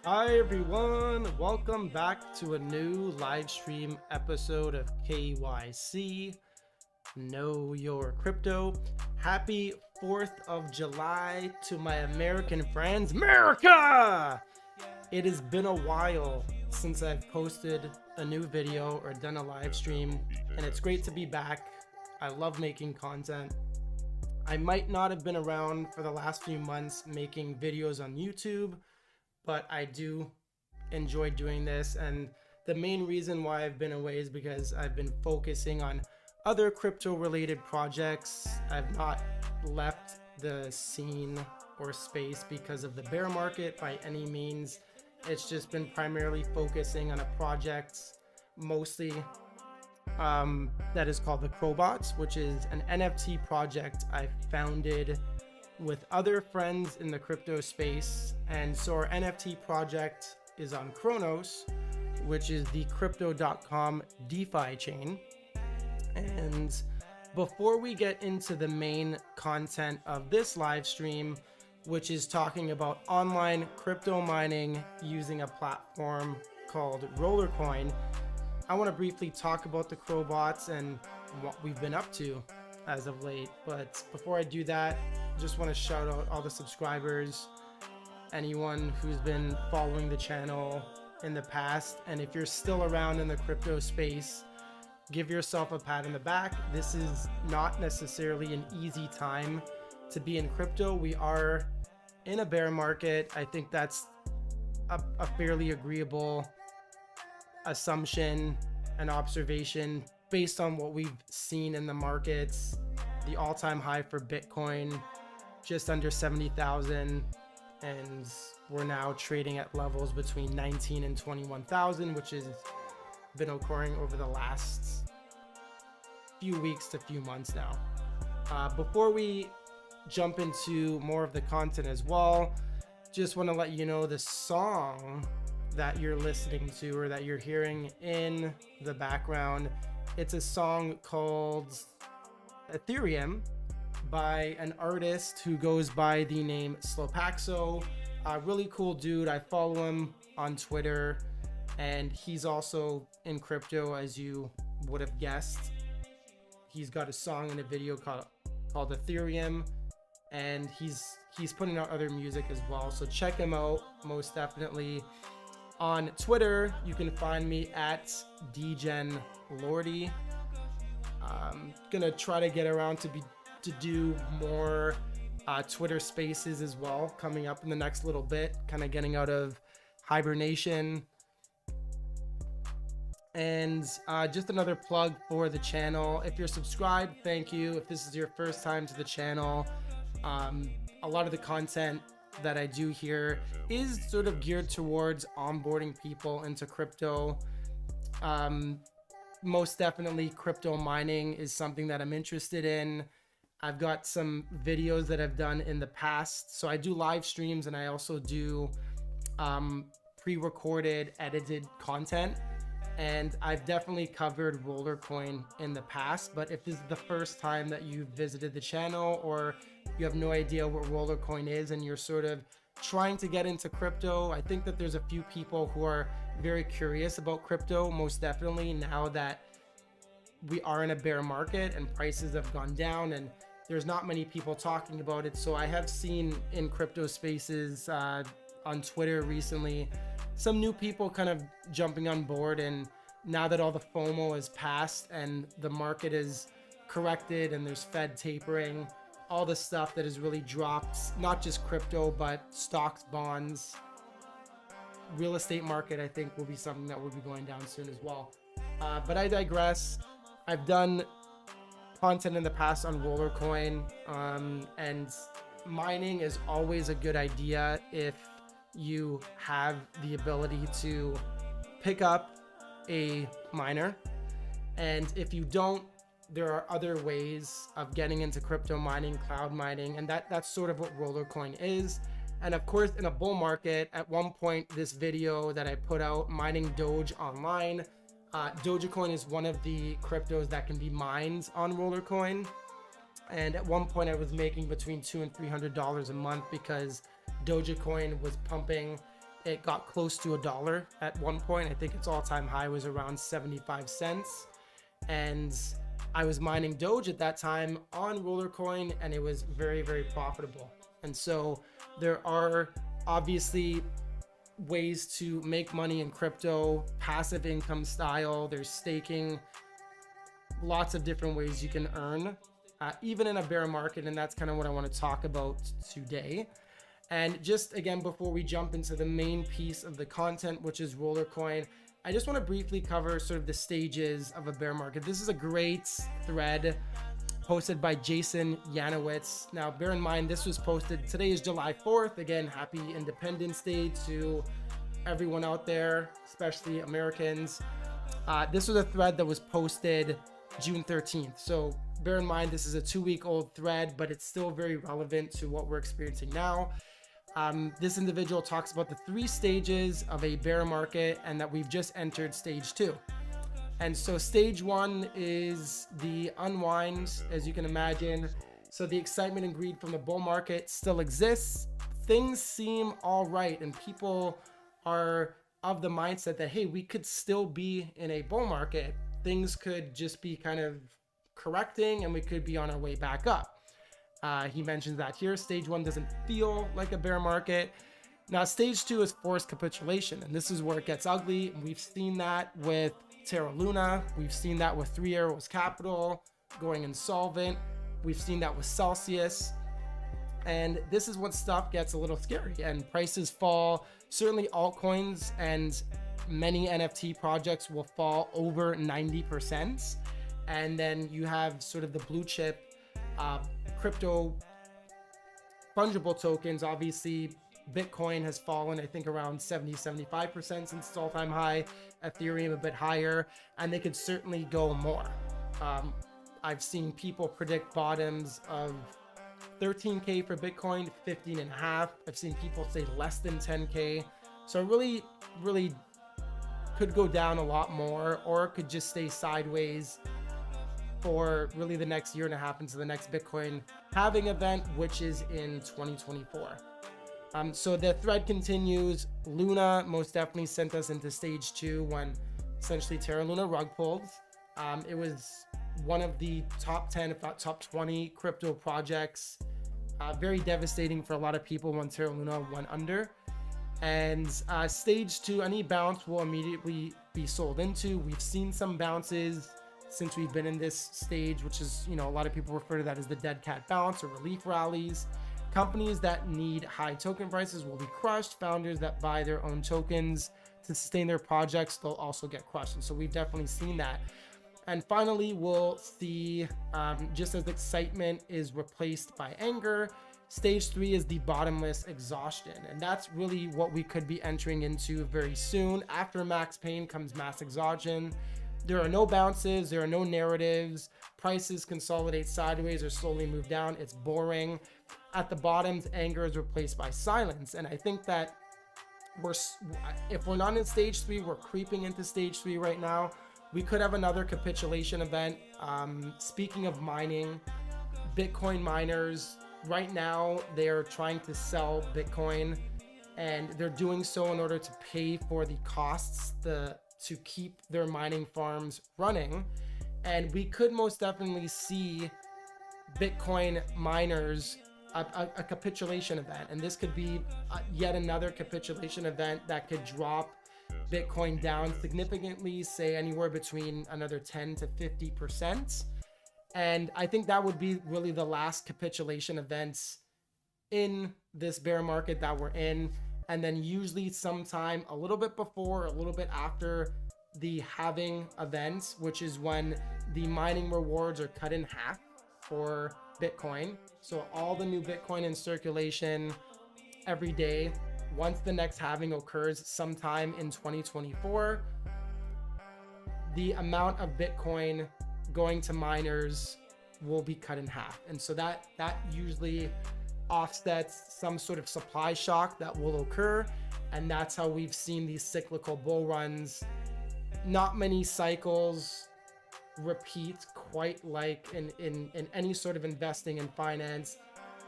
Hi everyone, welcome back to a new live stream episode of KYC Know Your Crypto. Happy 4th of July to my American friends. America! It has been a while since I've posted a new video or done a live stream, and it's great to be back. I love making content. I might not have been around for the last few months making videos on YouTube, but I do enjoy doing this. And the main reason why I've been away is because I've been focusing on other crypto related projects. I've not left the scene or space because of the bear market by any means. It's just been primarily focusing on a project mostly that is called the Crowbots, which is an NFT project I founded with other friends in the crypto space. And so our NFT project is on Chronos, which is the crypto.com DeFi chain. And before we get into the main content of this live stream, which is talking about online crypto mining using a platform called RollerCoin, I want to briefly talk about the Crowbots and what we've been up to as of late. But before I do that, just want to shout out all the subscribers, anyone who's been following the channel in the past, and if you're still around in the crypto space, give yourself a pat on the back. This is not necessarily an easy time to be in crypto. We are in a bear market. I think that's a fairly agreeable assumption and observation based on what we've seen in the markets. The all-time high for Bitcoin, just under 70,000, and we're now trading at levels between 19 and 21,000, which has been occurring over the last few weeks to few months now. Before we jump into more of the content as well, just want to let you know the song that you're listening to or that you're hearing in the background, it's a song called Ethereum by an artist who goes by the name Slopaxo. A really cool dude. I follow him on Twitter, and he's also in crypto, as you would have guessed. He's got a song and a video called Ethereum, and he's putting out other music as well, so check him out most definitely. On Twitter, you can find me at dgenlordy. I'm gonna try to get around to do more Twitter spaces as well coming up in the next little bit, kind of getting out of hibernation. And just another plug for the channel. If you're subscribed, thank you. If this is your first time to the channel, a lot of the content that I do here is sort of geared towards onboarding people into crypto. Most definitely crypto mining is something that I'm interested in. I've got some videos that I've done in the past. So I do live streams, and I also do pre-recorded edited content. And I've definitely covered RollerCoin in the past, but if this is the first time that you've visited the channel, or you have no idea what RollerCoin is and you're sort of trying to get into crypto, I think that there's a few people who are very curious about crypto, most definitely now that we are in a bear market and prices have gone down and there's not many people talking about it. So I have seen in crypto spaces on Twitter recently some new people kind of jumping on board, and now that all the FOMO has passed and the market is corrected and there's Fed tapering, all the stuff that has really dropped, not just crypto, but stocks, bonds, real estate market, I think will be something that will be going down soon as well. But I digress. I've done content in the past on RollerCoin, and mining is always a good idea if you have the ability to pick up a miner. And if you don't, there are other ways of getting into crypto mining, cloud mining, and that's sort of what RollerCoin is. And of course, in a bull market, at one point, this video that I put out, mining Doge online, Dogecoin is one of the cryptos that can be mined on RollerCoin. And at one point I was making between $200 and $300 a month because Dogecoin was pumping it got close to $1 at one point. I think its all-time high was around 75 cents. And I was mining Doge at that time on RollerCoin, and it was very, very profitable. And so there are obviously ways to make money in crypto, passive income style. There's staking, lots of different ways you can earn, even in a bear market. And that's kind of what I want to talk about today. And just again, before we jump into the main piece of the content, which is RollerCoin, I just want to briefly cover sort of the stages of a bear market. This is a great thread posted by Jason Yanowitz. Now, bear in mind, this was posted, today is July 4th. Again, happy Independence Day to everyone out there, especially Americans. This was a thread that was posted June 13th. So bear in mind, this is a 2-week-old thread, but it's still very relevant to what we're experiencing now. This individual talks about the 3 stages of a bear market and that we've just entered stage 2. And so stage 1 is the unwind, as you can imagine. So the excitement and greed from the bull market still exists. Things seem all right, and people are of the mindset that, hey, we could still be in a bull market. Things could just be kind of correcting and we could be on our way back up. He mentions that here. Stage 1 doesn't feel like a bear market. Now, stage 2 is forced capitulation, and this is where it gets ugly. We've seen that with Terra Luna. We've seen that with 3 Arrows Capital going insolvent. We've seen that with Celsius. And this is when stuff gets a little scary and prices fall. Certainly altcoins and many NFT projects will fall over 90%. And then you have sort of the blue chip crypto fungible tokens. Obviously, Bitcoin has fallen, I think, around 70-75% since its all-time high. Ethereum a bit higher, and they could certainly go more. I've seen people predict bottoms of 13K for Bitcoin, 15.5. I've seen people say less than 10K. So it really could go down a lot more, or it could just stay sideways for really the next year and a half into the next Bitcoin halving event, which is in 2024. So the thread continues. Luna most definitely sent us into stage 2 when essentially Terra Luna rug pulled. It was one of the top 10, if not top 20 crypto projects. Very devastating for a lot of people when Terra Luna went under. And stage 2, any bounce will immediately be sold into. We've seen some bounces since we've been in this stage, which is, a lot of people refer to that as the dead cat bounce or relief rallies. Companies that need high token prices will be crushed. Founders that buy their own tokens to sustain their projects, they'll also get crushed. And so we've definitely seen that. And finally, we'll see, just as excitement is replaced by anger, stage 3 is the bottomless exhaustion. And that's really what we could be entering into very soon. After max pain comes mass exhaustion. There are no bounces, there are no narratives. Prices consolidate sideways or slowly move down. It's boring. At the bottoms, anger is replaced by silence. And I think that if we're not in stage 3, we're creeping into stage 3 right now. We could have another capitulation event. Speaking of mining, Bitcoin miners, right now, they're trying to sell Bitcoin, and they're doing so in order to pay for the costs to keep their mining farms running. And we could most definitely see Bitcoin miners a capitulation event, and this could be yet another capitulation event that could drop Bitcoin down significantly, say anywhere between another 10 to 50%. And I think that would be really the last capitulation events in this bear market that we're in. And then usually sometime a little bit before, a little bit after the halving events, which is when the mining rewards are cut in half for Bitcoin. So all the new Bitcoin in circulation every day, once the next halving occurs sometime in 2024, the amount of Bitcoin going to miners will be cut in half. And so that usually offsets some sort of supply shock that will occur. And that's how we've seen these cyclical bull runs. Not many cycles repeat quite like in any sort of investing in finance,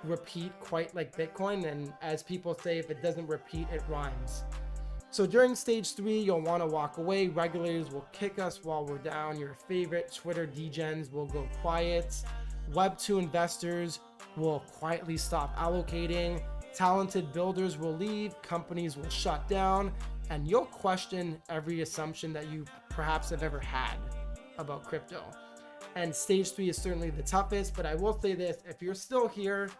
repeat quite like Bitcoin. And as people say, if it doesn't repeat, it rhymes. So during stage 3, you'll want to walk away. Regulators will kick us while we're down. Your favorite Twitter degens will go quiet. Web2 investors will quietly stop allocating. Talented builders will leave. Companies will shut down. And you'll question every assumption that you perhaps have ever had about crypto. And stage 3 is certainly the toughest, but I will say this: if you're still here,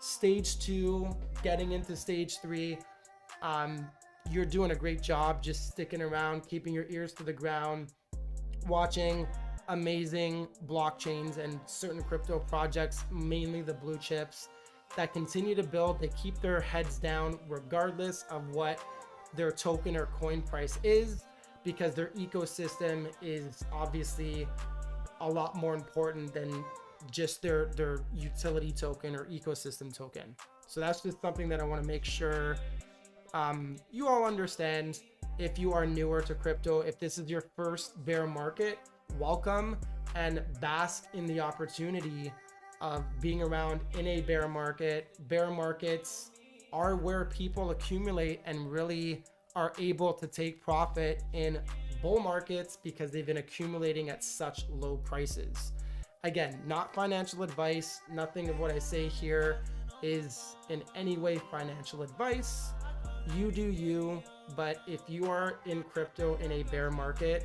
stage 2, getting into stage 3, you're doing a great job just sticking around, keeping your ears to the ground, watching amazing blockchains and certain crypto projects, mainly the blue chips, that continue to build. They keep their heads down regardless of what their token or coin price is, because their ecosystem is obviously a lot more important than just their utility token or ecosystem token. So that's just something that I want to make sure you all understand. If you are newer to crypto, if this is your first bear market, welcome, and bask in the opportunity of being around in a bear market. Bear markets are where people accumulate and really are able to take profit in bull markets because they've been accumulating at such low prices. Again, not financial advice. Nothing of what I say here is in any way financial advice. You do you, but if you are in crypto in a bear market,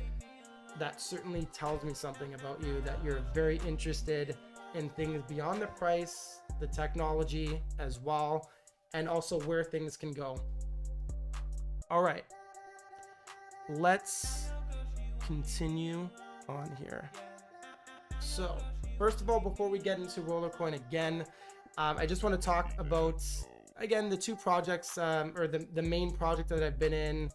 that certainly tells me something about you, that you're very interested in things beyond the price, the technology as well, and also where things can go. All right, let's continue on here. So first of all, before we get into RollerCoin again, I just want to talk about, again, the two projects, or the main project that I've been in,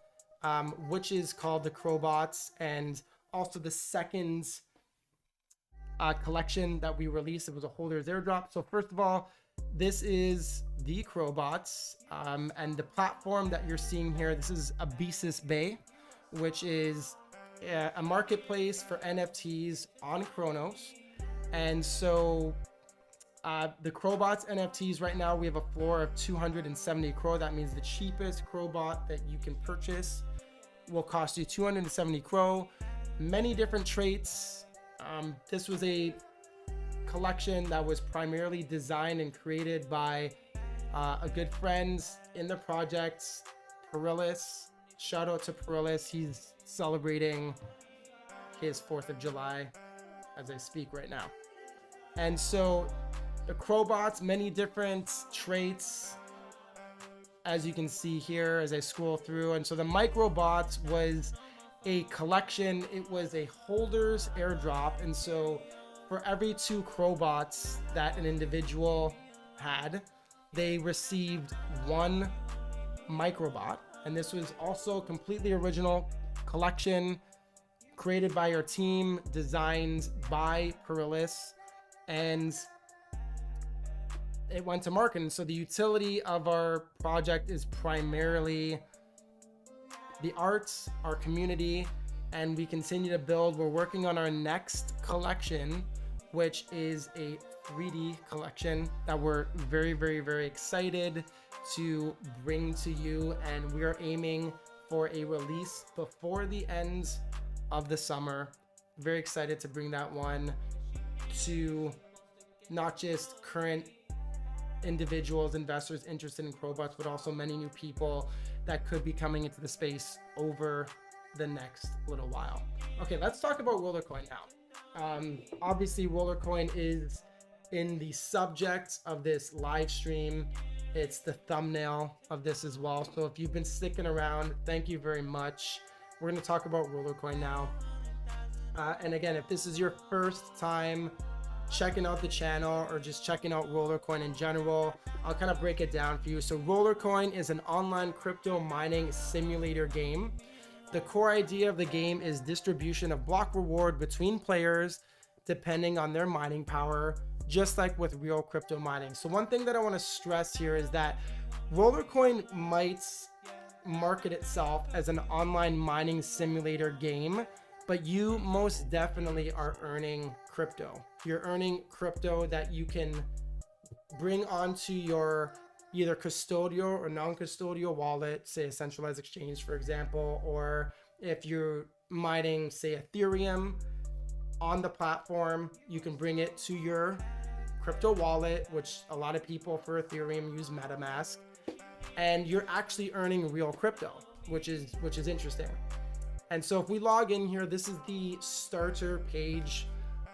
which is called the Crowbots, and also the second collection that we released. It was a holder's airdrop. So first of all, this is the Crowbots, and the platform that you're seeing here, this is Abesis Bay, which is a marketplace for NFTs on Chronos. And so the Crowbots NFTs right now, we have a floor of 270 Crow. That means the cheapest Crowbot that you can purchase will cost you 270 Crow. Many different traits. This was a collection that was primarily designed and created by a good friend in the project, Perillis. Shout out to Perillis. He's celebrating his 4th of July as I speak right now. And so the Crowbots, many different traits, as you can see here as I scroll through. And so the Microbots was a collection. It was a holder's airdrop. And so for every 2 Crowbots that an individual had, they received 1 Microbot. And this was also a completely original collection created by our team, designed by Perillis, and it went to market. And so the utility of our project is primarily the arts, our community, and we continue to build. We're working on our next collection, which is a 3D collection that we're very, very, very excited to bring to you. And we are aiming for a release before the end of the summer. Very excited to bring that one to not just current individuals, investors interested in Crowbots, but also many new people that could be coming into the space over the next little while. Okay, let's talk about RollerCoin now. Obviously, RollerCoin is in the subject of this live stream. It's the thumbnail of this as well. So if you've been sticking around, thank you very much. We're going to talk about RollerCoin now. And again, if this is your first time checking out the channel or just checking out RollerCoin in general, I'll kind of break it down for you. So RollerCoin is an online crypto mining simulator game. The core idea of the game is distribution of block reward between players depending on their mining power, just like with real crypto mining. So one thing that I want to stress here is that RollerCoin might market itself as an online mining simulator game, but you most definitely are earning crypto. You're earning crypto that you can bring onto your either custodial or non-custodial wallet, say a centralized exchange, for example, or if you're mining, say, Ethereum on the platform, you can bring it to your crypto wallet, which a lot of people for Ethereum use MetaMask, and you're actually earning real crypto, which is interesting. And so if we log in here, this is the starter page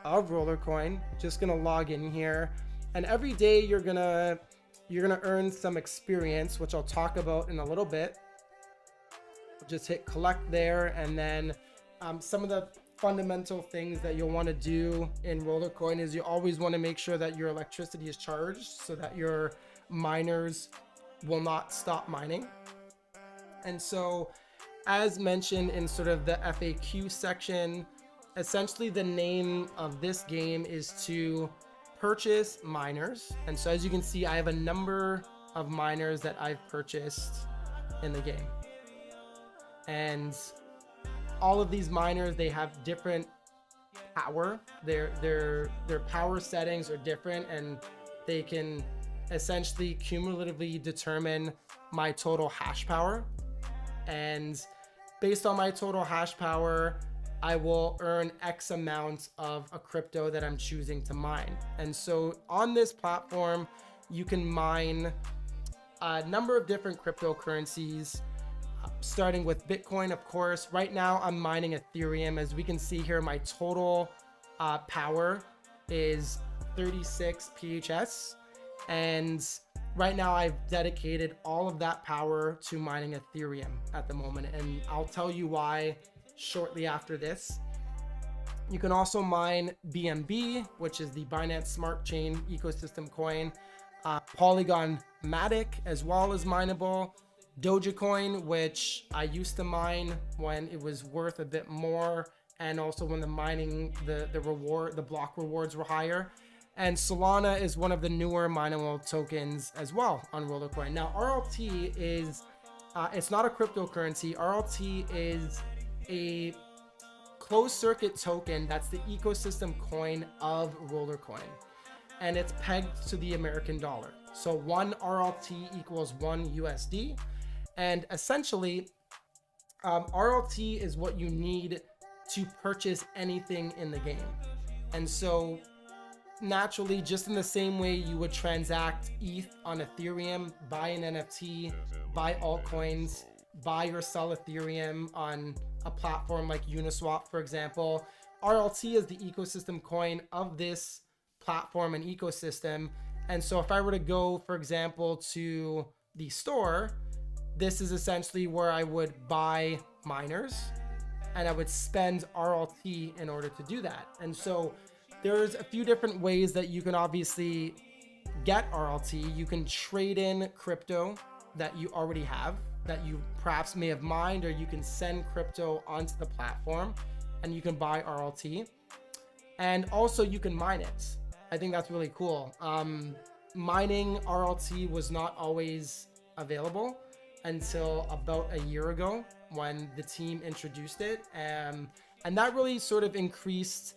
of RollerCoin. Just gonna log in here, and every day you're gonna earn some experience, which I'll talk about in a little bit. Just hit collect there, and then some of the fundamental things that you'll want to do in RollerCoin is you always want to make sure that your electricity is charged so that your miners will not stop mining. And so, as mentioned in sort of the FAQ section, essentially the name of this game is to purchase miners. And so as you can see, I have a number of miners that I've purchased in the game. And all of these miners, they have different power. Their power settings are different, and they can essentially cumulatively determine my total hash power. And based on my total hash power, I will earn X amount of a crypto that I'm choosing to mine. And so on this platform, you can mine a number of different cryptocurrencies, starting with Bitcoin, of course. Right now I'm mining Ethereum. As we can see here, my total power is 36 PHS. And right now I've dedicated all of that power to mining Ethereum at the moment. And I'll tell you why shortly after this. You can also mine BNB, which is the Binance Smart Chain ecosystem coin. Polygon Matic as well as mineable. Dogecoin, which I used to mine when it was worth a bit more, and also when the mining, the block rewards were higher. And Solana is one of the newer mineable tokens as well on RollerCoin. Now RLT is, it's not a cryptocurrency. RLT is a closed circuit token that's the ecosystem coin of RollerCoin, and it's pegged to the American dollar. So 1 RLT equals 1 USD. And essentially, RLT is what you need to purchase anything in the game. And so naturally, just in the same way you would transact ETH on Ethereum, buy an NFT, buy altcoins, buy or sell Ethereum on a platform like Uniswap, for example, RLT is the ecosystem coin of this platform and ecosystem. And so if I were to go, for example, to the store, this is essentially where I would buy miners, and I would spend RLT in order to do that. And so there's a few different ways that you can obviously get RLT. You can trade in crypto that you already have, that you perhaps may have mined, or you can send crypto onto the platform and you can buy RLT. And also you can mine it. I think that's really cool. Mining RLT was not always available until about a year ago when the team introduced it. And that really sort of increased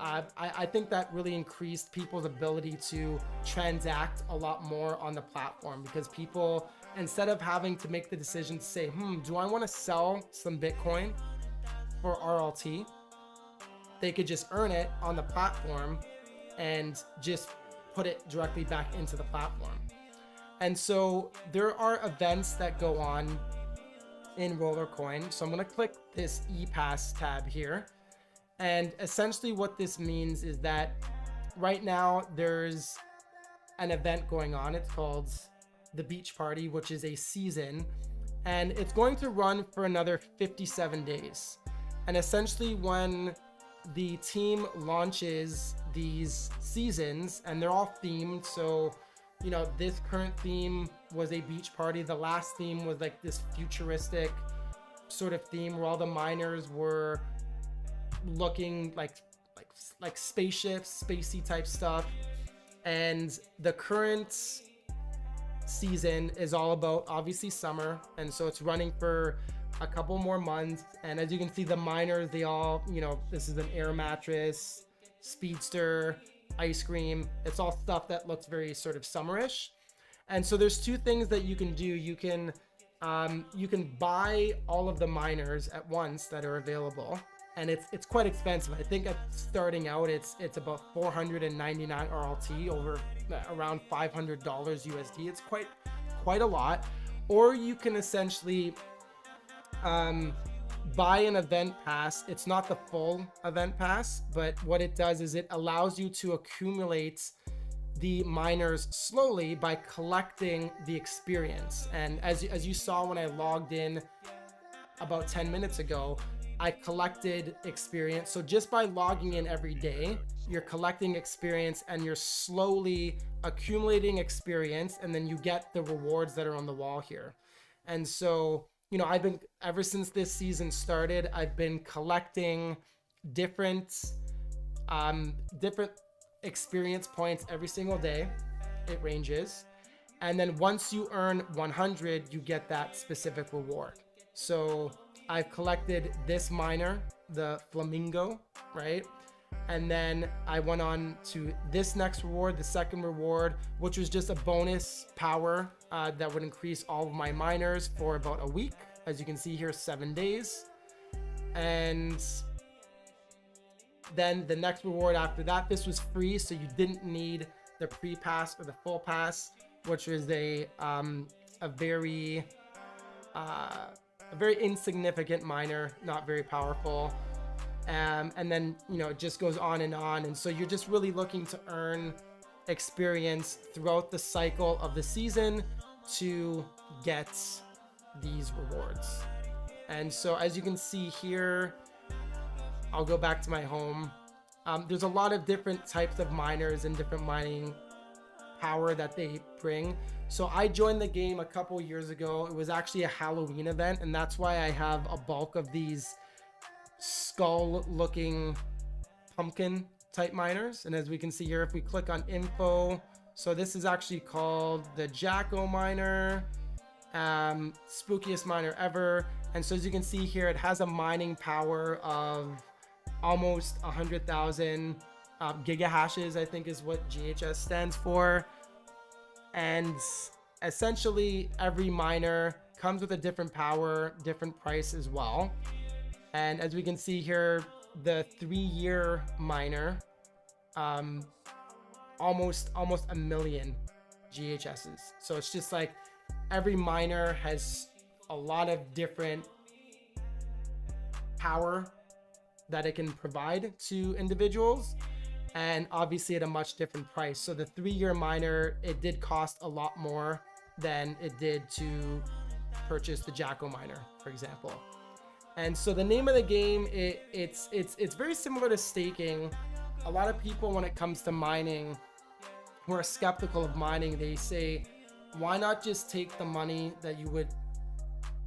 I think that really increased people's ability to transact a lot more on the platform, because people, instead of having to make the decision to say, do I want to sell some Bitcoin for RLT, they could just earn it on the platform and just put it directly back into the platform. And so there are events that go on in RollerCoin. So I'm going to click this ePass tab here. And essentially what this means is that right now there's an event going on. It's called the Beach Party, which is a season, and it's going to run for another 57 days. And essentially when the team launches these seasons, and they're all themed, so you know, this current theme was a beach party. The last theme was like this futuristic sort of theme where all the miners were looking like spaceships, spacey type stuff. And the current season is all about obviously summer, and so it's running for a couple more months. And as you can see, the miners, they all, you know, this is an air mattress, speedster, ice cream. It's all stuff that looks very sort of summerish. And so there's two things that you can do. You can buy all of the miners at once that are available, and it's quite expensive. I think at starting out it's about 499 RLT, over around $500 USD. It's quite a lot. Or you can essentially buy an event pass. It's not the full event pass, but what it does is it allows you to accumulate the miners slowly by collecting the experience. And as you saw when I logged in about 10 minutes ago, I collected experience. So just by logging in every day, you're collecting experience and you're slowly accumulating experience, and then you get the rewards that are on the wall here. And so, you know, I've been, ever since this season started, I've been collecting different experience points every single day. It ranges. And then once you earn 100, you get that specific reward. So I've collected this miner, the flamingo, right? And then I went on to this next reward, the second reward, which was just a bonus power that would increase all of my miners for about a week. As you can see here, 7 days. And then the next reward after that, this was free, so you didn't need the pre-pass or the full pass, which was a very insignificant miner, not very powerful. And then, you know, it just goes on. And so you're just really looking to earn experience throughout the cycle of the season to get these rewards. And so as you can see here, I'll go back to my home. There's a lot of different types of miners and different mining power that they bring. So I joined the game a couple years ago. It was actually a Halloween event, and that's why I have a bulk of these skull looking pumpkin type miners. And as we can see here, if we click on info, so this is actually called the Jacko miner, spookiest miner ever. And so as you can see here, it has a mining power of almost 100,000 gigahashes, I think is what GHS stands for. And essentially every miner comes with a different power, different price as well. And as we can see here, the 3-year miner, almost a million GHSs. So it's just like every miner has a lot of different power that it can provide to individuals, and obviously at a much different price. So the 3-year miner, it did cost a lot more than it did to purchase the Jacko miner, for example. And so the name of the game, it's very similar to staking. A lot of people, when it comes to mining, who are skeptical of mining, they say, why not just take the money that you would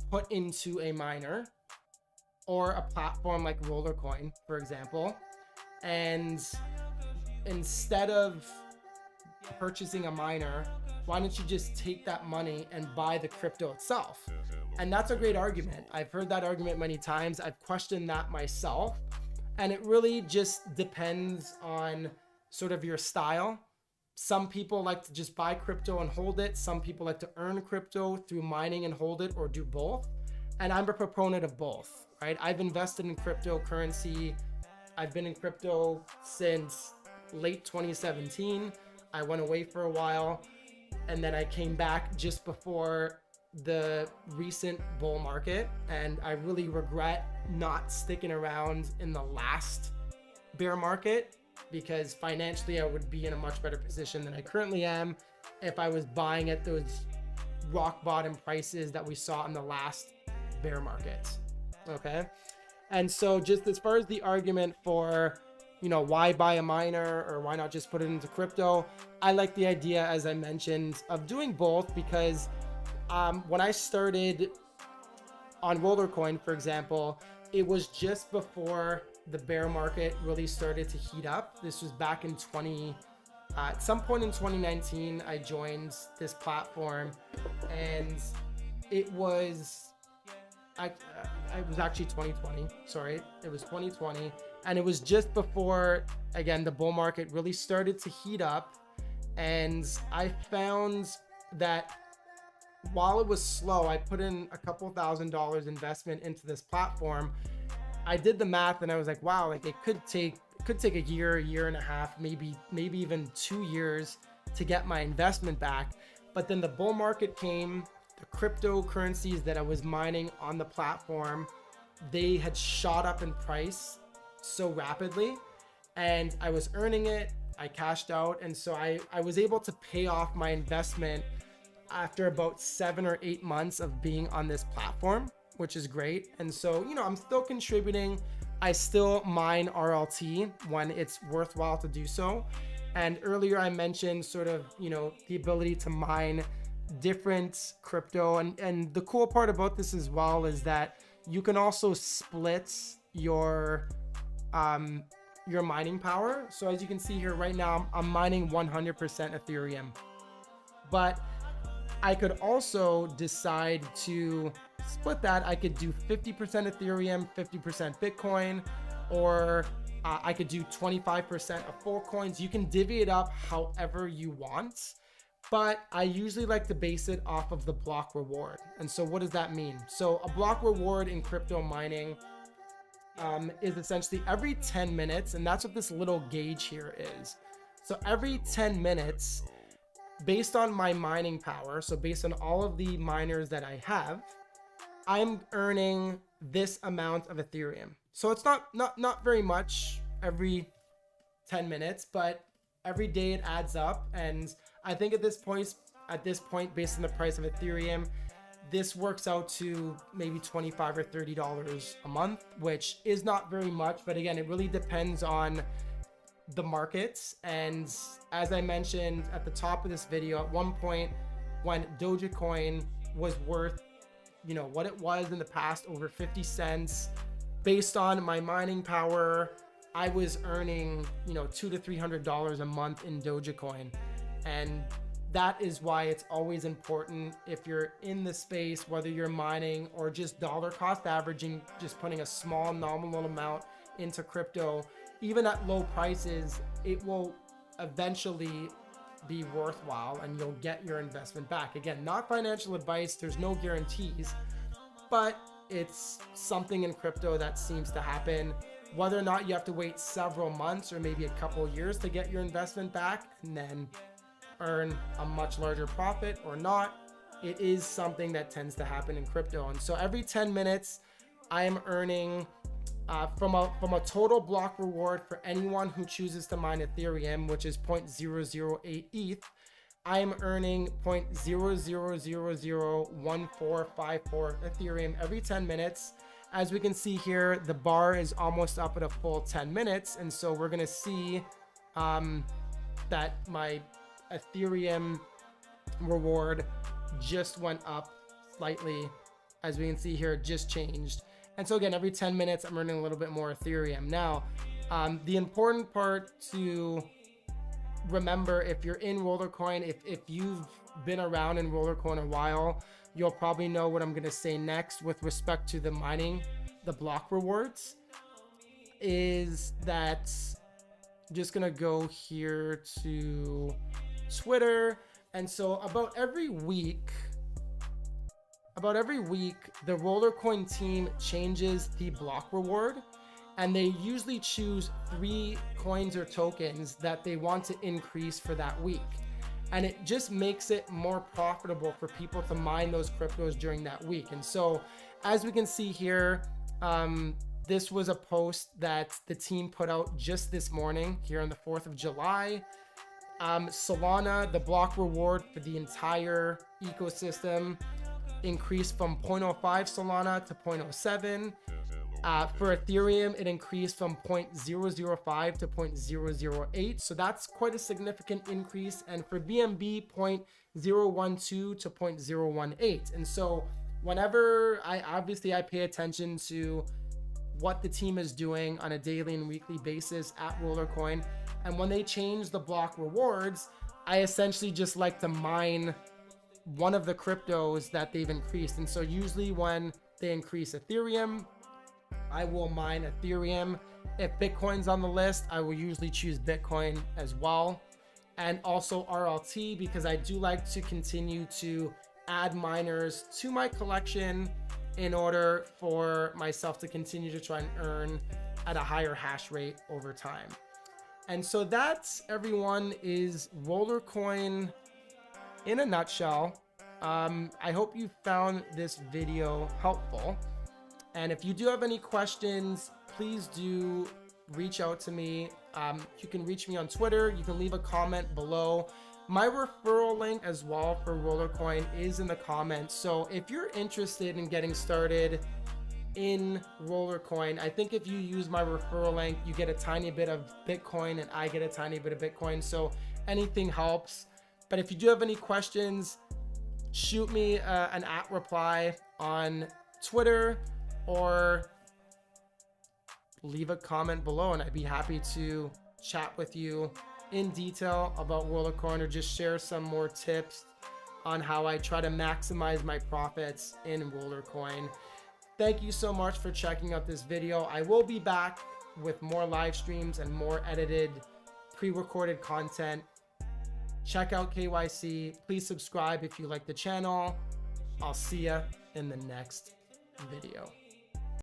put into a miner or a platform like RollerCoin, for example, and instead of purchasing a miner, why don't you just take that money and buy the crypto itself? And that's a great argument. I've heard that argument many times. I've questioned that myself. And it really just depends on sort of your style. Some people like to just buy crypto and hold it. Some people like to earn crypto through mining and hold it, or do both. And I'm a proponent of both, right? I've invested in cryptocurrency. I've been in crypto since late 2017. I went away for a while, and then I came back just before the recent bull market, and I really regret not sticking around in the last bear market, because financially I would be in a much better position than I currently am if I was buying at those rock bottom prices that we saw in the last bear market. Okay, and so just as far as the argument for, you know, why buy a miner or why not just put it into crypto, I like the idea, as I mentioned, of doing both, because when I started on RollerCoin, for example, it was just before the bear market really started to heat up. This was back in at some point in 2019, I joined this platform, and it was actually 2020. Sorry, it was 2020. And it was just before, again, the bull market really started to heat up. And I found that while it was slow, I put in a couple $1,000 investment into this platform. I did the math and I was like, wow, like it could take a year and a half, maybe even 2 years to get my investment back. But then the bull market came, the cryptocurrencies that I was mining on the platform, they had shot up in price so rapidly, and I was earning it. I cashed out, and so I was able to pay off my investment after about 7 or 8 months of being on this platform, which is great. And so, you know, I'm still contributing. I still mine RLT when it's worthwhile to do so. And earlier I mentioned sort of, you know, the ability to mine different crypto. And the cool part about this as well is that you can also split your mining power. So as you can see here right now, I'm mining 100% Ethereum, but I could also decide to split that. I could do 50% Ethereum, 50% Bitcoin, or I could do 25% of full coins. You can divvy it up however you want, but I usually like to base it off of the block reward. And so what does that mean? So a block reward in crypto mining is essentially every 10 minutes, and that's what this little gauge here is. So every 10 minutes, based on my mining power, so based on all of the miners that I have, I'm earning this amount of Ethereum. So it's not very much every 10 minutes, but every day it adds up. And I think at this point, based on the price of Ethereum, this works out to maybe $25 or $30 a month, which is not very much. But again, it really depends on the markets. And as I mentioned at the top of this video, at one point when Dogecoin was worth, you know, what it was in the past, over 50 cents, based on my mining power, I was earning, you know, $200 to $300 a month in Dogecoin. And that is why it's always important, if you're in the space, whether you're mining or just dollar cost averaging, just putting a small nominal amount into crypto, even at low prices, it will eventually be worthwhile and you'll get your investment back. Again, not financial advice, there's no guarantees, but it's something in crypto that seems to happen. Whether or not you have to wait several months or maybe a couple of years to get your investment back and then earn a much larger profit or not, it is something that tends to happen in crypto. And so every 10 minutes, I am earning from a total block reward for anyone who chooses to mine Ethereum, which is 0.008 ETH, I am earning 0.00001454 Ethereum every 10 minutes. As we can see here, the bar is almost up at a full 10 minutes. And so we're gonna see that my Ethereum reward just went up slightly. As we can see here, it just changed. And so again, every 10 minutes, I'm earning a little bit more Ethereum. Now, the important part to remember, if you're in RollerCoin, if you've been around in RollerCoin a while, you'll probably know what I'm gonna say next with respect to the mining, the block rewards, is that I'm just gonna go here to Twitter. And so about every week, the RollerCoin team changes the block reward, and they usually choose 3 coins or tokens that they want to increase for that week. And it just makes it more profitable for people to mine those cryptos during that week. And so as we can see here, this was a post that the team put out just this morning here on the 4th of July. Solana, the block reward for the entire ecosystem, increased from 0.05 Solana to 0.07. For Ethereum, it increased from 0.005 to 0.008. So that's quite a significant increase. And for BNB, 0.012 to 0.018. And so whenever I pay attention to what the team is doing on a daily and weekly basis at RollerCoin. And when they change the block rewards, I essentially just like to mine one of the cryptos that they've increased. And so usually when they increase Ethereum, I will mine Ethereum. If Bitcoin's on the list, I will usually choose Bitcoin as well. And also RLT, because I do like to continue to add miners to my collection in order for myself to continue to try and earn at a higher hash rate over time. And so that's, everyone, is RollerCoin in a nutshell. I hope you found this video helpful. And if you do have any questions, please do reach out to me. You can reach me on Twitter. You can leave a comment below. My referral link as well for RollerCoin is in the comments. So if you're interested in getting started in RollerCoin, I think if you use my referral link, you get a tiny bit of Bitcoin and I get a tiny bit of Bitcoin. So anything helps. But if you do have any questions, shoot me an @reply on Twitter or leave a comment below, and I'd be happy to chat with you in detail about RollerCoin or just share some more tips on how I try to maximize my profits in RollerCoin. Thank you so much for checking out this video. I will be back with more live streams and more edited, pre-recorded content. Check out KYC. Please subscribe if you like the channel. I'll see ya in the next video.